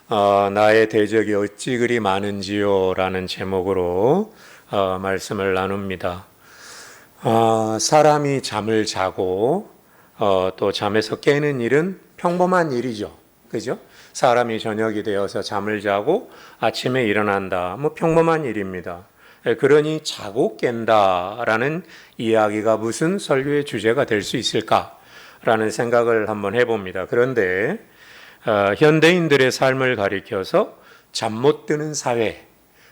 나의 대적이 어찌 그리 많은지요 라는 제목으로 말씀을 나눕니다. 사람이 잠을 자고 또 잠에서 깨는 일은 평범한 일이죠. 그죠? 사람이 저녁이 되어서 잠을 자고 아침에 일어난다. 평범한 일입니다. 그러니 자고 깬다라는 이야기가 무슨 설교의 주제가 될 수 있을까라는 생각을 한번 해봅니다. 그런데 현대인들의 삶을 가리켜서 잠 못 드는 사회,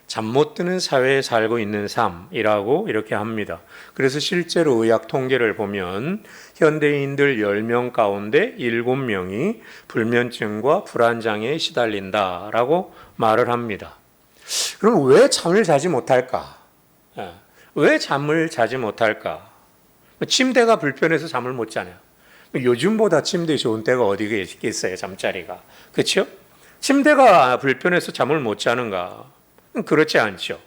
잠 못 드는 사회에 살고 있는 삶이라고 이렇게 합니다. 그래서 실제로 의학 통계를 보면 현대인들 10명 가운데 7명이 불면증과 불안장애에 시달린다라고 말을 합니다. 그럼 왜 잠을 자지 못할까? 왜 잠을 자지 못할까? 침대가 불편해서 잠을 못 자냐? 요즘보다 침대 좋은 때가 어디가 있겠어요, 잠자리가. 그렇죠? 침대가 불편해서 잠을 못 자는가? 그렇지 않죠.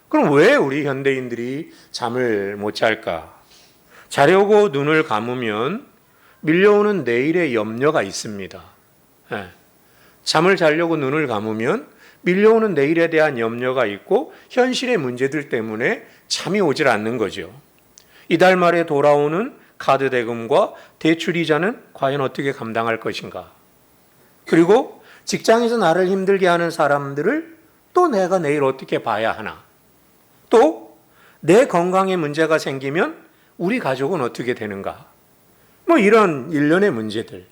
그럼 왜 우리 현대인들이 잠을 못 잘까? 자려고 눈을 감으면 밀려오는 내일의 염려가 있습니다. 잠을 자려고 눈을 감으면 밀려오는 내일에 대한 염려가 있고 현실의 문제들 때문에 잠이 오질 않는 거죠. 이달 말에 돌아오는 카드 대금과 대출 이자는 과연 어떻게 감당할 것인가? 그리고 직장에서 나를 힘들게 하는 사람들을 또 내가 내일 어떻게 봐야 하나? 또 내 건강에 문제가 생기면 우리 가족은 어떻게 되는가? 이런 일련의 문제들.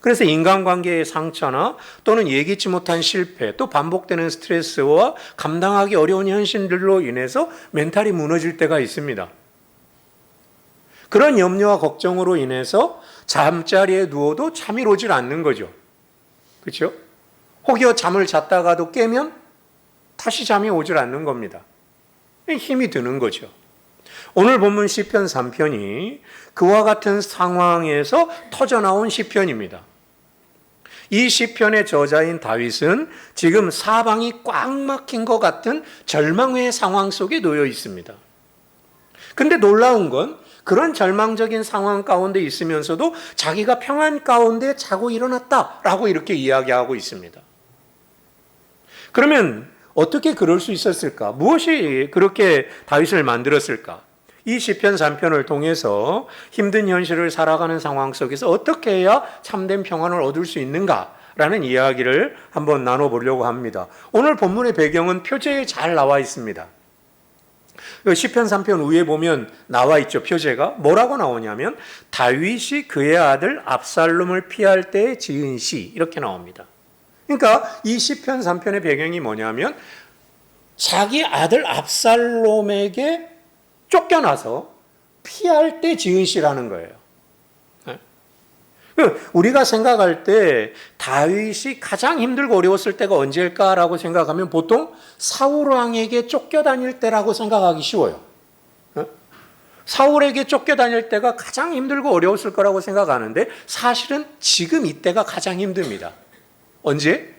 그래서 인간관계의 상처나 또는 예기치 못한 실패, 또 반복되는 스트레스와 감당하기 어려운 현실들로 인해서 멘탈이 무너질 때가 있습니다. 그런 염려와 걱정으로 인해서 잠자리에 누워도 잠이 오질 않는 거죠. 그렇죠? 혹여 잠을 잤다가도 깨면 다시 잠이 오질 않는 겁니다. 힘이 드는 거죠. 오늘 본문 시편 3편이 그와 같은 상황에서 터져나온 시편입니다. 이 시편의 저자인 다윗은 지금 사방이 꽉 막힌 것 같은 절망의 상황 속에 놓여 있습니다. 근데 놀라운 건 그런 절망적인 상황 가운데 있으면서도 자기가 평안 가운데 자고 일어났다라고 이렇게 이야기하고 있습니다. 그러면 어떻게 그럴 수 있었을까? 무엇이 그렇게 다윗을 만들었을까? 이 시편 3편을 통해서 힘든 현실을 살아가는 상황 속에서 어떻게 해야 참된 평안을 얻을 수 있는가라는 이야기를 한번 나눠보려고 합니다. 오늘 본문의 배경은 표제에 잘 나와 있습니다. 시편 3편 위에 보면 나와 있죠. 표제가 뭐라고 나오냐면 다윗이 그의 아들 압살롬을 피할 때에 지은 시 이렇게 나옵니다. 그러니까 이 시편 3편의 배경이 뭐냐면 자기 아들 압살롬에게 쫓겨나서 피할 때 지은 시라는 거예요. 우리가 생각할 때 다윗이 가장 힘들고 어려웠을 때가 언제일까라고 생각하면 보통 사울 왕에게 쫓겨다닐 때라고 생각하기 쉬워요. 사울에게 쫓겨다닐 때가 가장 힘들고 어려웠을 거라고 생각하는데 사실은 지금 이때가 가장 힘듭니다. 언제?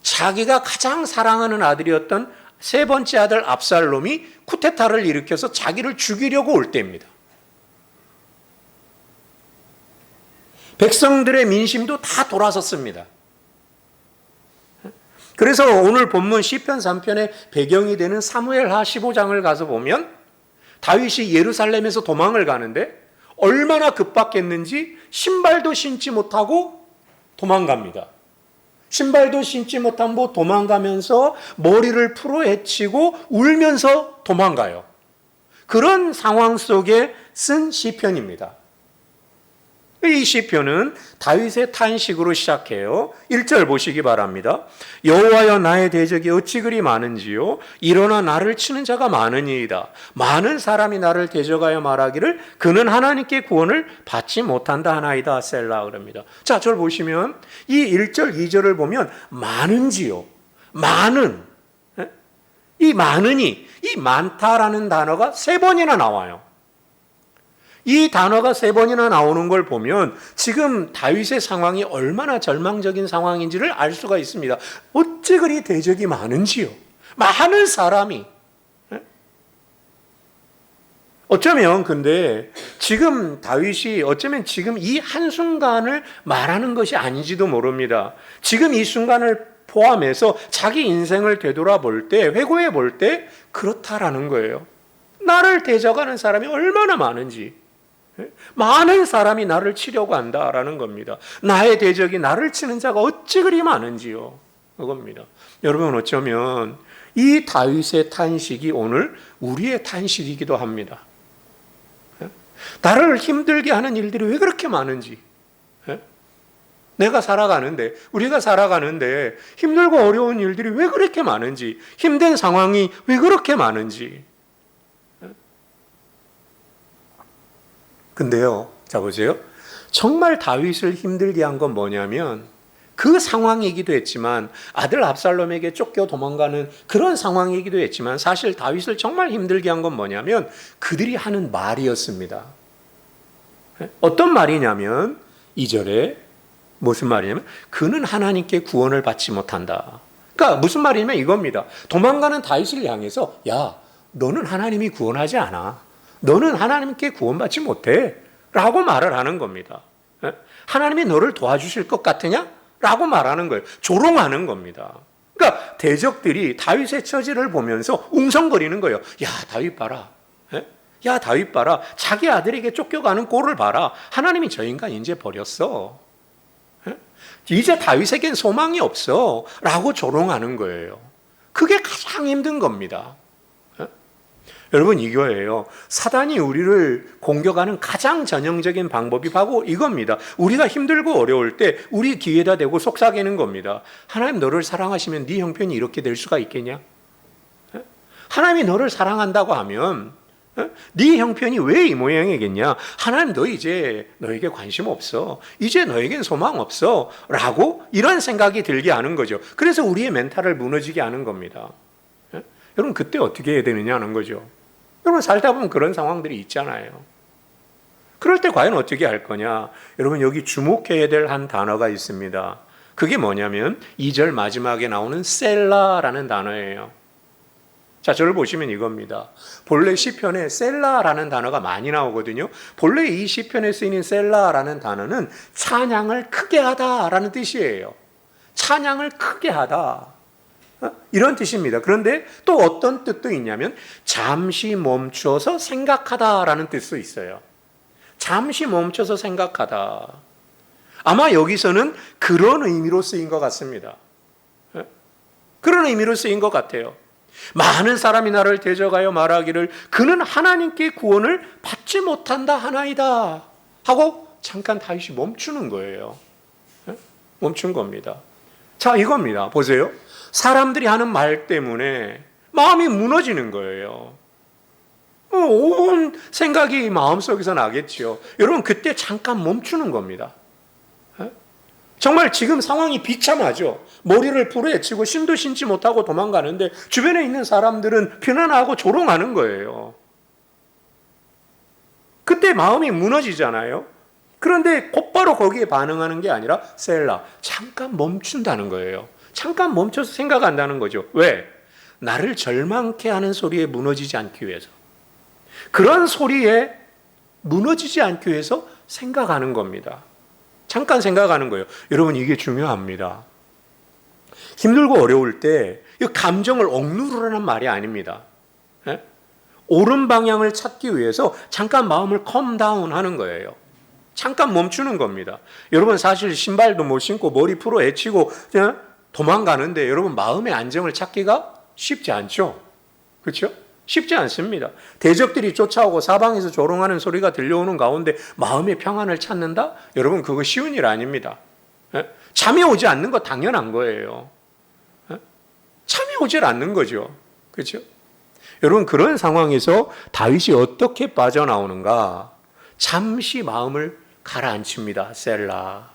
자기가 가장 사랑하는 아들이었던 세 번째 아들 압살롬이 쿠데타를 일으켜서 자기를 죽이려고 올 때입니다. 백성들의 민심도 다 돌아섰습니다. 그래서 오늘 본문 시편 3편의 배경이 되는 사무엘하 15장을 가서 보면 다윗이 예루살렘에서 도망을 가는데 얼마나 급박했는지 신발도 신지 못하고 도망갑니다. 신발도 신지 못하고 도망가면서 머리를 풀어헤치고 울면서 도망가요. 그런 상황 속에 쓴 시편입니다. 이 시편은 다윗의 탄식으로 시작해요. 1절 보시기 바랍니다. 여호와여 나의 대적이 어찌 그리 많은지요 일어나 나를 치는 자가 많으니이다. 많은 사람이 나를 대적하여 말하기를 그는 하나님께 구원을 받지 못한다 하나이다 셀라 그럽니다. 자, 저를 보시면 이 1절 2절을 보면 많은지요 많은 이 많으니 이 많다라는 단어가 3번이나 나와요. 이 단어가 3번이나 나오는 걸 보면 지금 다윗의 상황이 얼마나 절망적인 상황인지를 알 수가 있습니다. 어찌 그리 대적이 많은지요. 많은 사람이 어쩌면 근데 지금 다윗이 어쩌면 지금 이 한순간을 말하는 것이 아닌지도 모릅니다. 지금 이 순간을 포함해서 자기 인생을 되돌아볼 때, 회고해 볼 때 그렇다라는 거예요. 나를 대적하는 사람이 얼마나 많은지, 많은 사람이 나를 치려고 한다라는 겁니다. 나의 대적이 나를 치는 자가 어찌 그리 많은지요. 그겁니다. 여러분, 어쩌면 이 다윗의 탄식이 오늘 우리의 탄식이기도 합니다. 나를 힘들게 하는 일들이 왜 그렇게 많은지, 내가 살아가는데, 우리가 살아가는데 힘들고 어려운 일들이 왜 그렇게 많은지, 힘든 상황이 왜 그렇게 많은지. 근데요, 자 보세요. 정말 다윗을 힘들게 한 건 뭐냐면 그 상황이기도 했지만, 아들 압살롬에게 쫓겨 도망가는 그런 상황이기도 했지만, 사실 다윗을 정말 힘들게 한 건 뭐냐면 그들이 하는 말이었습니다. 어떤 말이냐면 2절에 무슨 말이냐면 그는 하나님께 구원을 받지 못한다. 그러니까 무슨 말이냐면 이겁니다. 도망가는 다윗을 향해서, 야, 너는 하나님이 구원하지 않아. 너는 하나님께 구원받지 못해. 라고 말을 하는 겁니다. 하나님이 너를 도와주실 것 같으냐? 라고 말하는 거예요. 조롱하는 겁니다. 그러니까 대적들이 다윗의 처지를 보면서 웅성거리는 거예요. 야, 다윗 봐라. 야, 다윗 봐라. 자기 아들에게 쫓겨가는 꼴을 봐라. 하나님이 저 인간 이제 버렸어. 이제 다윗에겐 소망이 없어. 라고 조롱하는 거예요. 그게 가장 힘든 겁니다. 여러분, 이거예요. 사단이 우리를 공격하는 가장 전형적인 방법이 바로 이겁니다. 우리가 힘들고 어려울 때 우리 귀에다 대고 속삭이는 겁니다. 하나님 너를 사랑하시면 네 형편이 이렇게 될 수가 있겠냐? 하나님이 너를 사랑한다고 하면 네 형편이 왜 이 모양이겠냐? 하나님 너 이제 너에게 관심 없어. 이제 너에겐 소망 없어. 라고 이런 생각이 들게 하는 거죠. 그래서 우리의 멘탈을 무너지게 하는 겁니다. 여러분, 그때 어떻게 해야 되느냐 하는 거죠. 여러분, 살다 보면 그런 상황들이 있잖아요. 그럴 때 과연 어떻게 할 거냐? 여러분, 여기 주목해야 될 한 단어가 있습니다. 그게 뭐냐면 2절 마지막에 나오는 셀라라는 단어예요. 자, 저를 보시면 이겁니다. 본래 시편에 셀라라는 단어가 많이 나오거든요. 본래 이 시편에 쓰이는 셀라라는 단어는 찬양을 크게 하다라는 뜻이에요. 찬양을 크게 하다. 이런 뜻입니다. 그런데 또 어떤 뜻도 있냐면 잠시 멈춰서 생각하다라는 뜻도 있어요. 잠시 멈춰서 생각하다. 아마 여기서는 그런 의미로 쓰인 것 같습니다. 그런 의미로 쓰인 것 같아요. 많은 사람이 나를 대적하여 말하기를 그는 하나님께 구원을 받지 못한다 하나이다 하고 잠깐 다윗이 멈추는 거예요. 멈춘 겁니다. 자, 이겁니다. 보세요. 사람들이 하는 말 때문에 마음이 무너지는 거예요. 온 생각이 마음속에서 나겠죠. 여러분, 그때 잠깐 멈추는 겁니다. 정말 지금 상황이 비참하죠. 머리를 풀에 치고 신도 신지 못하고 도망가는데 주변에 있는 사람들은 편안하고 조롱하는 거예요. 그때 마음이 무너지잖아요. 그런데 곧바로 거기에 반응하는 게 아니라 셀라, 잠깐 멈춘다는 거예요. 잠깐 멈춰서 생각한다는 거죠. 왜? 나를 절망케 하는 소리에 무너지지 않기 위해서. 그런 소리에 무너지지 않기 위해서 생각하는 겁니다. 잠깐 생각하는 거예요. 여러분, 이게 중요합니다. 힘들고 어려울 때 이 감정을 억누르라는 말이 아닙니다. 옳은 방향을 찾기 위해서 잠깐 마음을 컴다운 하는 거예요. 잠깐 멈추는 겁니다. 여러분, 사실 신발도 못 신고 머리 풀어 헤치고 도망가는데 여러분, 마음의 안정을 찾기가 쉽지 않죠. 그렇죠? 쉽지 않습니다. 대적들이 쫓아오고 사방에서 조롱하는 소리가 들려오는 가운데 마음의 평안을 찾는다? 여러분, 그거 쉬운 일 아닙니다. 잠이 오지 않는 거 당연한 거예요. 잠이 오질 않는 거죠. 그렇죠? 여러분, 그런 상황에서 다윗이 어떻게 빠져나오는가? 잠시 마음을 가라앉힙니다. 셀라.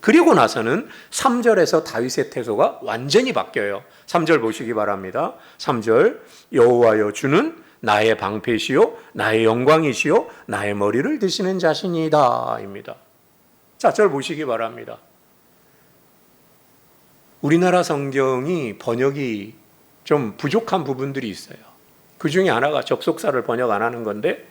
그리고 나서는 3절에서 다윗의 태도가 완전히 바뀌어요. 3절 보시기 바랍니다. 3절, 여호와여 주는 나의 방패시요 나의 영광이시요 나의 머리를 드시는 자신이다 입니다. 자, 절 보시기 바랍니다. 우리나라 성경이 번역이 좀 부족한 부분들이 있어요. 그 중에 하나가 접속사를 번역 안 하는 건데,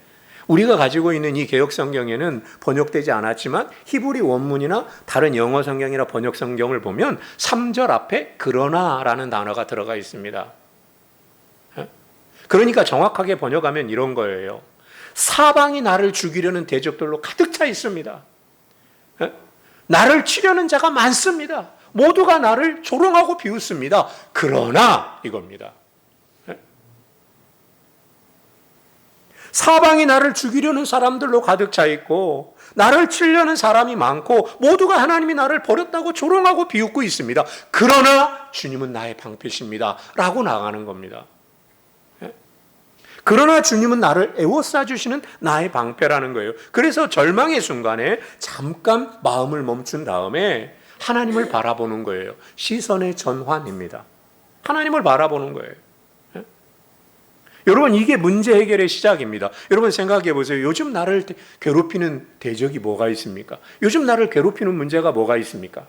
우리가 가지고 있는 이 개역 성경에는 번역되지 않았지만 히브리 원문이나 다른 영어 성경이나 번역 성경을 보면 3절 앞에 그러나라는 단어가 들어가 있습니다. 그러니까 정확하게 번역하면 이런 거예요. 사방이 나를 죽이려는 대적들로 가득 차 있습니다. 나를 치려는 자가 많습니다. 모두가 나를 조롱하고 비웃습니다. 그러나 이겁니다. 사방이 나를 죽이려는 사람들로 가득 차 있고 나를 치려는 사람이 많고 모두가 하나님이 나를 버렸다고 조롱하고 비웃고 있습니다. 그러나 주님은 나의 방패십니다 라고 나가는 겁니다. 그러나 주님은 나를 애워싸 주시는 나의 방패라는 거예요. 그래서 절망의 순간에 잠깐 마음을 멈춘 다음에 하나님을 바라보는 거예요. 시선의 전환입니다. 하나님을 바라보는 거예요. 여러분, 이게 문제 해결의 시작입니다. 여러분 생각해 보세요. 요즘 나를 괴롭히는 대적이 뭐가 있습니까? 요즘 나를 괴롭히는 문제가 뭐가 있습니까?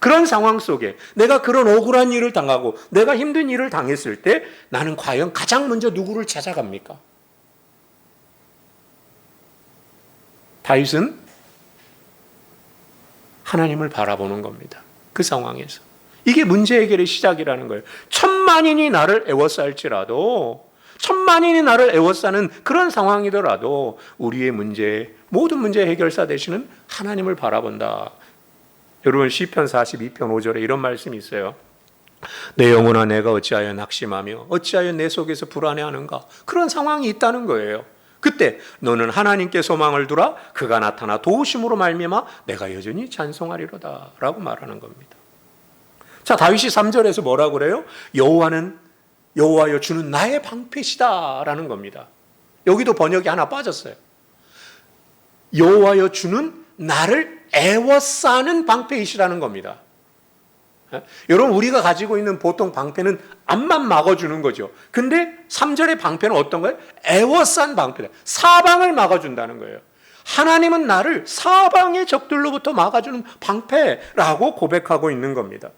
그런 상황 속에 내가 그런 억울한 일을 당하고 내가 힘든 일을 당했을 때 나는 과연 가장 먼저 누구를 찾아갑니까? 다윗은 하나님을 바라보는 겁니다. 그 상황에서. 이게 문제 해결의 시작이라는 거예요. 천만인이 나를 애워쌀지라도, 천만인이 나를 애워싸는 그런 상황이더라도 우리의 문제, 모든 문제 해결사 되시는 하나님을 바라본다. 여러분, 시편 42편 5절에 이런 말씀이 있어요. 내 영혼아, 내가 어찌하여 낙심하며 어찌하여 내 속에서 불안해하는가. 그런 상황이 있다는 거예요. 그때 너는 하나님께 소망을 두라. 그가 나타나 도우심으로 말미암아 내가 여전히 찬송하리로다 라고 말하는 겁니다. 자, 다윗이 3절에서 뭐라고 그래요? 여호와여 주는 나의 방패시다 라는 겁니다. 여기도 번역이 하나 빠졌어요. 여호와여 주는 나를 애워싸는 방패이시라는 겁니다. 여러분, 우리가 가지고 있는 보통 방패는 앞만 막아주는 거죠. 근데 3절의 방패는 어떤 거예요? 애워싼 방패다. 사방을 막아준다는 거예요. 하나님은 나를 사방의 적들로부터 막아주는 방패라고 고백하고 있는 겁니다.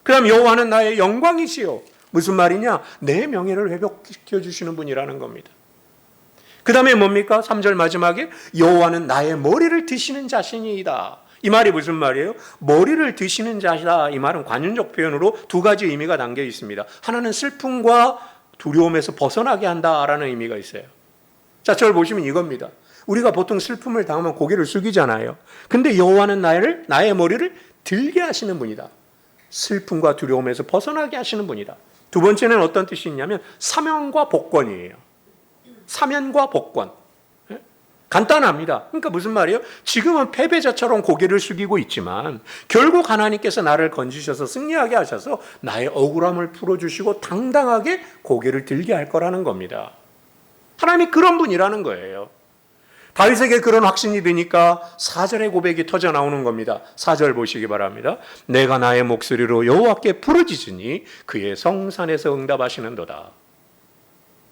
그 다음 여호와는 나의 영광이시요. 무슨 말이냐? 내 명예를 회복시켜 주시는 분이라는 겁니다. 그 다음에 뭡니까? 3절 마지막에 여호와는 나의 머리를 드시는 자신이다. 이 말이 무슨 말이에요? 머리를 드시는 자시다. 이 말은 관용적 표현으로 두 가지 의미가 담겨 있습니다. 하나는 슬픔과 두려움에서 벗어나게 한다라는 의미가 있어요. 자, 저를 보시면 이겁니다. 우리가 보통 슬픔을 당하면 고개를 숙이잖아요. 근데 여호와는 나의 머리를 들게 하시는 분이다. 슬픔과 두려움에서 벗어나게 하시는 분이다. 두 번째는 어떤 뜻이 있냐면 사면과 복권이에요. 사면과 복권. 간단합니다. 그러니까 무슨 말이에요? 지금은 패배자처럼 고개를 숙이고 있지만 결국 하나님께서 나를 건지셔서 승리하게 하셔서 나의 억울함을 풀어주시고 당당하게 고개를 들게 할 거라는 겁니다. 하나님이 그런 분이라는 거예요. 다윗에게 그런 확신이 드니까 4절의 고백이 터져 나오는 겁니다. 4절 보시기 바랍니다. 내가 나의 목소리로 여호와께 부르짖으니 그의 성산에서 응답하시는도다.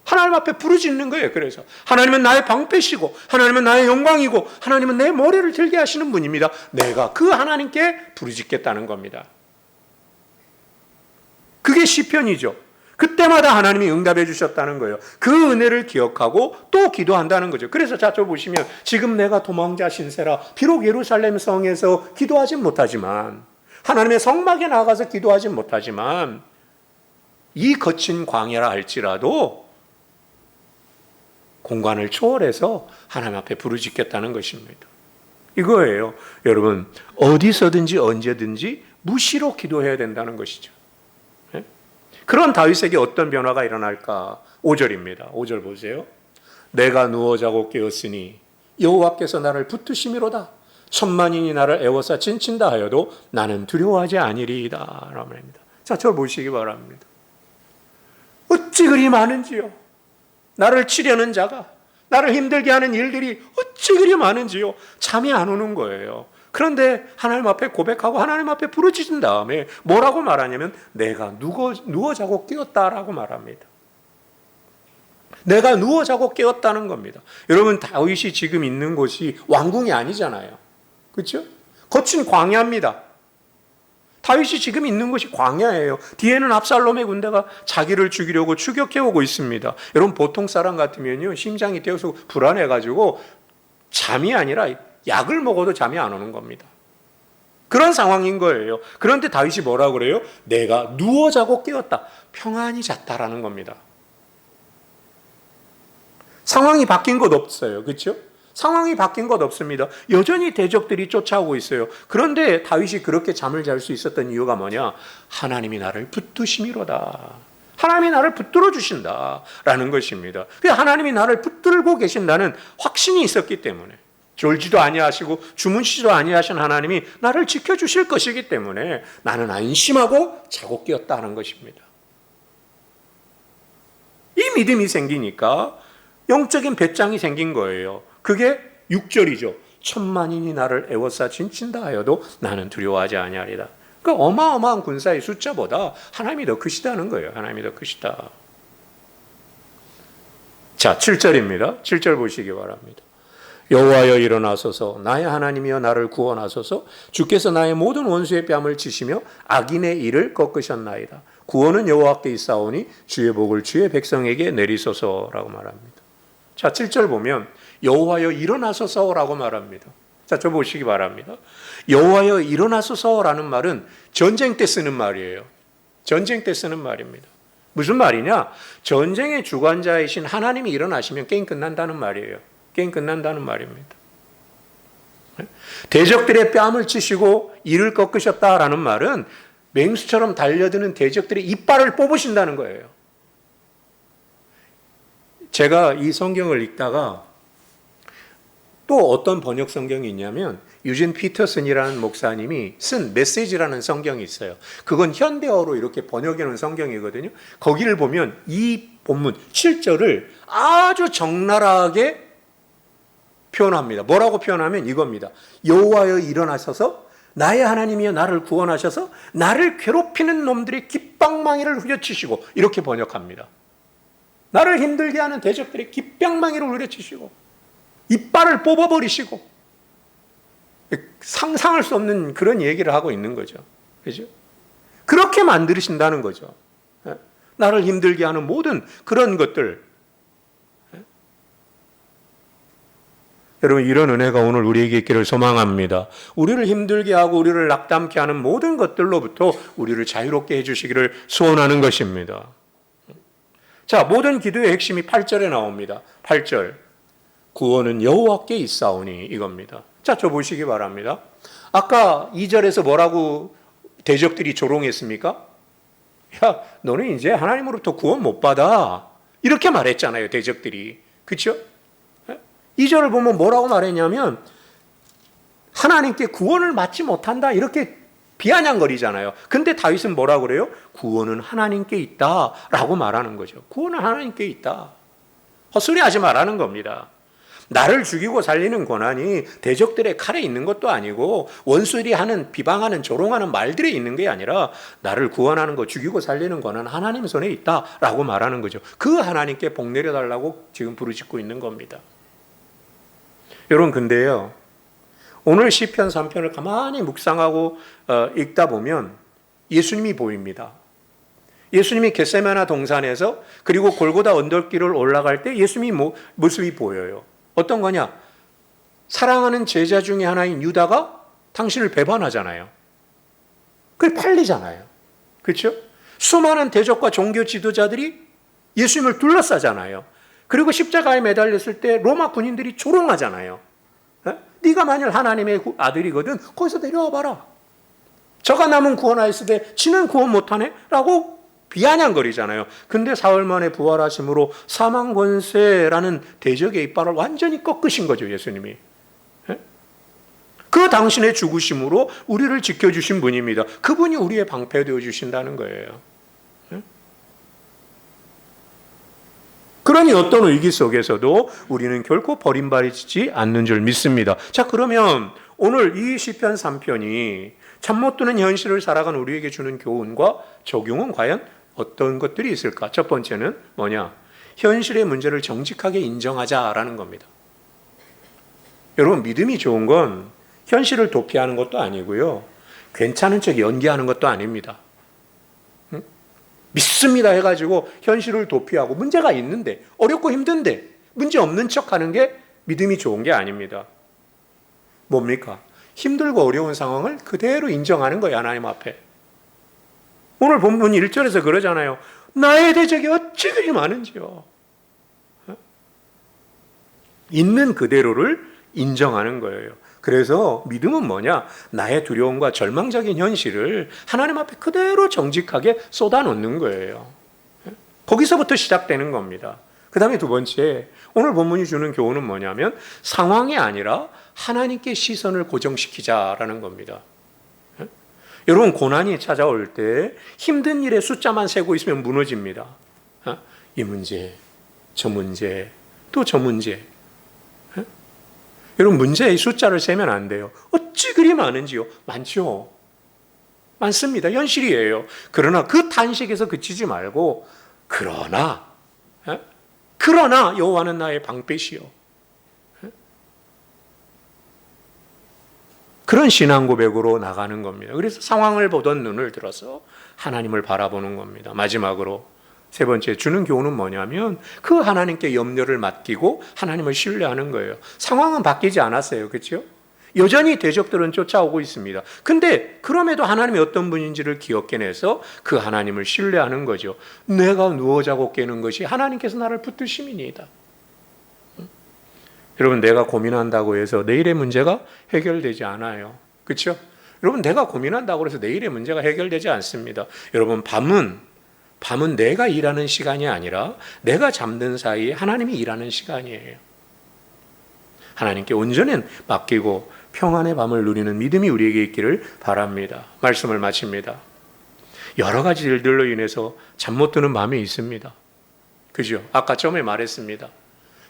하나님 앞에 부르짖는 거예요. 그래서 하나님은 나의 방패시고 하나님은 나의 영광이고 하나님은 내 머리를 들게 하시는 분입니다. 내가 그 하나님께 부르짖겠다는 겁니다. 그게 시편이죠. 그때마다 하나님이 응답해 주셨다는 거예요. 그 은혜를 기억하고 또 기도한다는 거죠. 그래서 자, 저 보시면 지금 내가 도망자 신세라 비록 예루살렘 성에서 기도하진 못하지만 하나님의 성막에 나가서 기도하진 못하지만 이 거친 광야라 할지라도 공간을 초월해서 하나님 앞에 부르짖겠다는 것입니다. 이거예요. 여러분, 어디서든지 언제든지 무시로 기도해야 된다는 것이죠. 그런 다윗에게 어떤 변화가 일어날까? 5절입니다. 5절 보세요. 내가 누워 자고 깨었으니 여호와께서 나를 붙드심이로다. 천만인이 나를 애워싸 진친다 하여도 나는 두려워하지 아니리이다 라고 말합니다. 자, 저를 보시기 바랍니다. 어찌 그리 많은지요. 나를 치려는 자가, 나를 힘들게 하는 일들이 어찌 그리 많은지요. 잠이 안 오는 거예요. 그런데 하나님 앞에 고백하고 하나님 앞에 부르짖은 다음에 뭐라고 말하냐면 내가 누워 자고 깨었다라고 말합니다. 내가 누워 자고 깨었다는 겁니다. 여러분, 다윗이 지금 있는 곳이 왕궁이 아니잖아요. 그렇죠? 거친 광야입니다. 다윗이 지금 있는 곳이 광야예요. 뒤에는 압살롬의 군대가 자기를 죽이려고 추격해 오고 있습니다. 여러분 보통 사람 같으면요 심장이 뛰어서 불안해가지고 잠이 아니라 약을 먹어도 잠이 안 오는 겁니다. 그런 상황인 거예요. 그런데 다윗이 뭐라고 그래요? 내가 누워 자고 깨었다. 평안히 잤다라는 겁니다. 상황이 바뀐 것 없어요. 그렇죠? 상황이 바뀐 것 없습니다. 여전히 대적들이 쫓아오고 있어요. 그런데 다윗이 그렇게 잠을 잘 수 있었던 이유가 뭐냐? 하나님이 나를 붙드심이로다. 하나님이 나를 붙들어 주신다라는 것입니다. 하나님이 나를 붙들고 계신다는 확신이 있었기 때문에 졸지도 아니하시고 주무시지도 아니하신 하나님이 나를 지켜주실 것이기 때문에 나는 안심하고 자고 깨었다는 것입니다. 이 믿음이 생기니까 영적인 배짱이 생긴 거예요. 그게 6절이죠. 천만인이 나를 애워싸 진친다 하여도 나는 두려워하지 아니하리라. 그 어마어마한 군사의 숫자보다 하나님이 더 크시다는 거예요. 하나님이 더 크시다. 자, 7절입니다. 7절 보시기 바랍니다. 여호와여 일어나소서 나의 하나님이여 나를 구원하소서 주께서 나의 모든 원수의 뺨을 치시며 악인의 일을 꺾으셨나이다. 구원은 여호와께 있사오니 주의 복을 주의 백성에게 내리소서라고 말합니다. 자, 7절 보면 여호와여 일어나소서라고 말합니다. 자, 저 보시기 바랍니다. 여호와여 일어나소서라는 말은 전쟁 때 쓰는 말이에요. 전쟁 때 쓰는 말입니다. 무슨 말이냐? 전쟁의 주관자이신 하나님이 일어나시면 게임 끝난다는 말이에요. 게임 끝난다는 말입니다. 대적들의 뺨을 치시고 이를 꺾으셨다라는 말은 맹수처럼 달려드는 대적들의 이빨을 뽑으신다는 거예요. 제가 이 성경을 읽다가 또 어떤 번역 성경이 있냐면 유진 피터슨이라는 목사님이 쓴 메시지라는 성경이 있어요. 그건 현대어로 이렇게 번역해 놓은 성경이거든요. 거기를 보면 이 본문 7절을 아주 적나라하게 표현합니다. 뭐라고 표현하면 이겁니다. 여호와여 일어나셔서 나의 하나님이여 나를 구원하셔서 나를 괴롭히는 놈들의 깃방망이를 후려치시고 이렇게 번역합니다. 나를 힘들게 하는 대적들의 깃방망이를 후려치시고 이빨을 뽑아버리시고 상상할 수 없는 그런 얘기를 하고 있는 거죠. 그죠? 그렇게 만드신다는 거죠. 나를 힘들게 하는 모든 그런 것들. 여러분 이런 은혜가 오늘 우리에게 있기를 소망합니다. 우리를 힘들게 하고 우리를 낙담케 하는 모든 것들로부터 우리를 자유롭게 해주시기를 소원하는 것입니다. 자, 모든 기도의 핵심이 8절에 나옵니다. 8절 구원은 여호와께 있사오니 이겁니다. 자, 저 보시기 바랍니다. 아까 2절에서 뭐라고 대적들이 조롱했습니까? 야, 너는 이제 하나님으로부터 구원 못 받아. 이렇게 말했잖아요, 대적들이. 그렇죠? 2절을 보면 뭐라고 말했냐면 하나님께 구원을 받지 못한다 이렇게 비아냥거리잖아요. 근데 다윗은 뭐라고 그래요? 구원은 하나님께 있다라고 말하는 거죠. 구원은 하나님께 있다. 헛소리하지 말라는 겁니다. 나를 죽이고 살리는 권한이 대적들의 칼에 있는 것도 아니고 원수들이 하는 비방하는 조롱하는 말들에 있는 게 아니라 나를 구원하는 거 죽이고 살리는 권한은 하나님 손에 있다라고 말하는 거죠. 그 하나님께 복 내려달라고 지금 부르짖고 있는 겁니다. 여러분 근데요 오늘 시편 3편을 가만히 묵상하고 읽다 보면 예수님이 보입니다. 예수님이 겟세마네 동산에서 그리고 골고다 언덕길을 올라갈 때 예수님이 모습이 보여요. 어떤 거냐? 사랑하는 제자 중에 하나인 유다가 당신을 배반하잖아요. 그게 팔리잖아요. 그렇죠? 수많은 대적과 종교 지도자들이 예수님을 둘러싸잖아요. 그리고 십자가에 매달렸을 때 로마 군인들이 조롱하잖아요. 네가 만일 하나님의 아들이거든 거기서 내려와 봐라. 저가 남은 구원하였으되 지는 구원 못하네? 라고 비아냥거리잖아요. 근데 사흘 만에 부활하심으로 사망 권세라는 대적의 이빨을 완전히 꺾으신 거죠, 예수님이. 그 당신의 죽으심으로 우리를 지켜주신 분입니다. 그분이 우리의 방패 되어 주신다는 거예요. 그러니 어떤 위기 속에서도 우리는 결코 버림받지 않는 줄 믿습니다. 자, 그러면 오늘 이 시편 3편이 잠 못 드는 현실을 살아간 우리에게 주는 교훈과 적용은 과연 어떤 것들이 있을까? 첫 번째는 뭐냐? 현실의 문제를 정직하게 인정하자라는 겁니다. 여러분 믿음이 좋은 건 현실을 도피하는 것도 아니고요. 괜찮은 척 연기하는 것도 아닙니다. 믿습니다 해가지고 현실을 도피하고 문제가 있는데, 어렵고 힘든데 문제 없는 척하는 게 믿음이 좋은 게 아닙니다. 뭡니까? 힘들고 어려운 상황을 그대로 인정하는 거예요, 하나님 앞에. 오늘 본문 1절에서 그러잖아요. 나의 대적이 어찌 그리 많은지요. 있는 그대로를 인정하는 거예요. 그래서 믿음은 뭐냐? 나의 두려움과 절망적인 현실을 하나님 앞에 그대로 정직하게 쏟아놓는 거예요. 거기서부터 시작되는 겁니다. 그 다음에 두 번째, 오늘 본문이 주는 교훈은 뭐냐면 상황이 아니라 하나님께 시선을 고정시키자라는 겁니다. 여러분, 고난이 찾아올 때 힘든 일에 숫자만 세고 있으면 무너집니다. 이 문제, 저 문제, 또 저 문제. 여러분, 문제의 숫자를 세면 안 돼요. 어찌 그리 많은지요? 많죠. 많습니다. 현실이에요. 그러나 그 탄식에서 그치지 말고 그러나 여호와는 나의 방패시요. 그런 신앙 고백으로 나가는 겁니다. 그래서 상황을 보던 눈을 들어서 하나님을 바라보는 겁니다. 마지막으로 세 번째 주는 교훈은 뭐냐면 그 하나님께 염려를 맡기고 하나님을 신뢰하는 거예요. 상황은 바뀌지 않았어요. 그렇죠? 여전히 대적들은 쫓아오고 있습니다. 근데 그럼에도 하나님이 어떤 분인지를 기억해내서 그 하나님을 신뢰하는 거죠. 내가 누워 자고 깨는 것이 하나님께서 나를 붙드심이니이다. 여러분, 내가 고민한다고 해서 내일의 문제가 해결되지 않아요. 그렇죠? 여러분, 내가 고민한다고 해서 내일의 문제가 해결되지 않습니다. 여러분, 밤은 내가 일하는 시간이 아니라 내가 잠든 사이에 하나님이 일하는 시간이에요. 하나님께 온전히 맡기고 평안의 밤을 누리는 믿음이 우리에게 있기를 바랍니다. 말씀을 마칩니다. 여러 가지 일들로 인해서 잠 못 드는 밤이 있습니다. 그죠? 아까 처음에 말했습니다.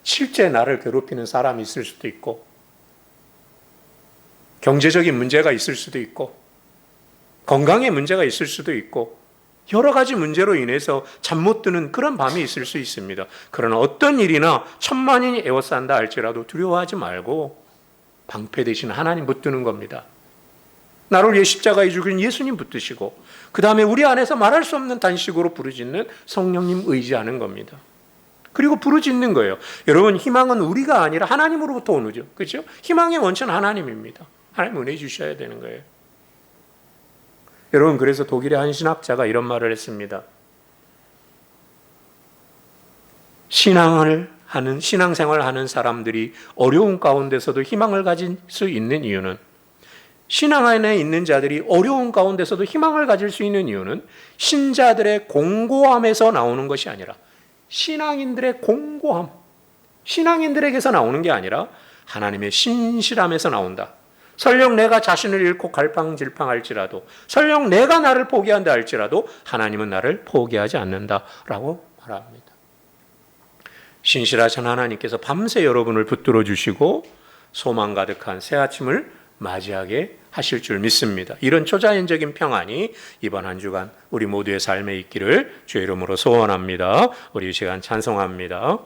실제 나를 괴롭히는 사람이 있을 수도 있고, 경제적인 문제가 있을 수도 있고, 건강에 문제가 있을 수도 있고, 여러 가지 문제로 인해서 잠 못 드는 그런 밤이 있을 수 있습니다. 그러나 어떤 일이나 천만인이 애워싼다 할지라도 두려워하지 말고 방패 대신 하나님 붙드는 겁니다. 나를 위해 십자가에 죽인 예수님 붙드시고 그 다음에 우리 안에서 말할 수 없는 단식으로 부르짖는 성령님 의지하는 겁니다. 그리고 부르짖는 거예요. 여러분, 희망은 우리가 아니라 하나님으로부터 오는 거죠. 그렇죠? 희망의 원천은 하나님입니다. 하나님 은혜 주셔야 되는 거예요. 여러분, 그래서 독일의 한 신학자가 이런 말을 했습니다. 신앙생활을 하는 사람들이 어려운 가운데서도 희망을 가질 수 있는 이유는, 신앙 안에 있는 자들이 어려운 가운데서도 희망을 가질 수 있는 이유는 신자들의 공고함에서 나오는 것이 아니라 신앙인들의 공고함, 신앙인들에게서 나오는 게 아니라 하나님의 신실함에서 나온다. 설령 내가 자신을 잃고 갈팡질팡할지라도, 설령 내가 나를 포기한다 할지라도 하나님은 나를 포기하지 않는다라고 말합니다. 신실하신 하나님께서 밤새 여러분을 붙들어 주시고 소망 가득한 새 아침을 맞이하게 하실 줄 믿습니다. 이런 초자연적인 평안이 이번 한 주간 우리 모두의 삶에 있기를 주의 이름으로 소원합니다. 우리 이 시간 찬송합니다.